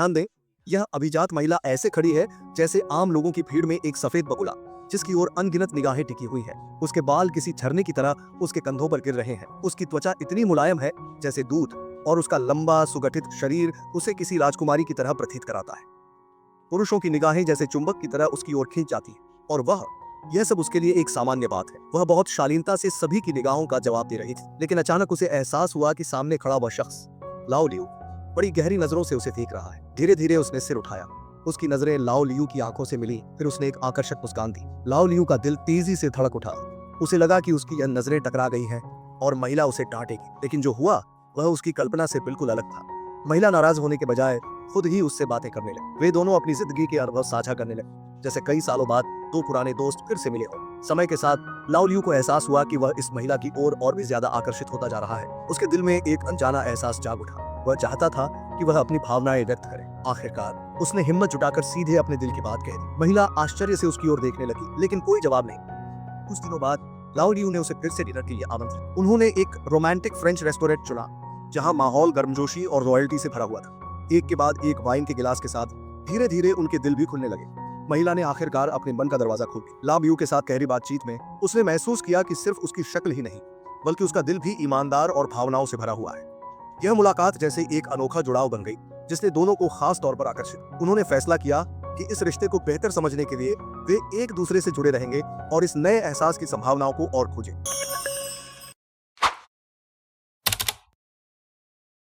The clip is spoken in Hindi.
ध्यान दें, यह अभिजात महिला ऐसे खड़ी है जैसे आम लोगों की भीड़ में एक सफेद बगुला जिसकी ओर अनगिनत निगाहें टिकी हुई हैं। उसके बाल किसी झरने की तरह उसके कंधों पर गिर रहे हैं। उसकी त्वचा इतनी मुलायम है जैसे दूध, और उसका लंबा सुगठित शरीर उसे किसी राजकुमारी की तरह प्रतीत कराता है। पुरुषों की निगाहें जैसे चुंबक की तरह उसकी ओर खींच जाती हैं, और यह सब उसके लिए एक सामान्य बात है। वह बहुत शालीनता से सभी की निगाहों का जवाब दे रही थी, लेकिन अचानक उसे एहसास हुआ कि सामने खड़ा वह शख्स, लाओ लियू, बड़ी गहरी नजरों से उसे देख रहा है। धीरे धीरे उसने सिर उठाया। उसकी नजरें लाओ लियू की आंखों से मिली, फिर उसने एक आकर्षक मुस्कान दी। लाओ लियू का दिल तेजी से धड़क उठा। उसे लगा कि उसकी यह नजरें टकरा गई हैं और महिला उसे डांटेगी, लेकिन जो हुआ वह उसकी कल्पना से बिल्कुल अलग था। महिला नाराज होने के बजाय खुद ही उससे बातें करने लगी। वे दोनों अपनी जिंदगी के अनुभव साझा करने लगे, जैसे कई सालों बाद दो पुराने दोस्त फिर से मिले हों। समय के साथ लाओ लियू को एहसास हुआ कि वह इस महिला की ओर और भी ज्यादा आकर्षित होता जा रहा है। उसके दिल में एक अनजाना एहसास जाग उठा। वह चाहता था कि वह अपनी भावनाएं व्यक्त करे। आखिरकार उसने हिम्मत जुटाकर सीधे अपने दिल की बात कह दी। महिला आश्चर्य से उसकी ओर देखने लगी, लेकिन कोई जवाब नहीं। कुछ दिनों बाद लाओ लियू ने उसे फिर से डिनर के लिए आमंत्रित। उन्होंने एक रोमांटिक फ्रेंच रेस्टोरेंट चुना जहां माहौल गर्मजोशी और रॉयल्टी से भरा हुआ था। एक के बाद एक वाइन के गिलास के साथ धीरे धीरे उनके दिल भी खुलने लगे। महिला ने आखिरकार अपने मन का दरवाजा खोल दिया। लाओ लियू के साथ गहरी बातचीत में उसने महसूस किया कि सिर्फ उसकी शक्ल ही नहीं, बल्कि उसका दिल भी ईमानदार और भावनाओं से भरा हुआ है। यह मुलाकात जैसे एक अनोखा जुड़ाव बन गई जिसने दोनों को खास तौर पर आकर्षित। उन्होंने फैसला किया कि इस रिश्ते को बेहतर समझने के लिए वे एक दूसरे से जुड़े रहेंगे और इस नए एहसास की संभावनाओं को और खोजें।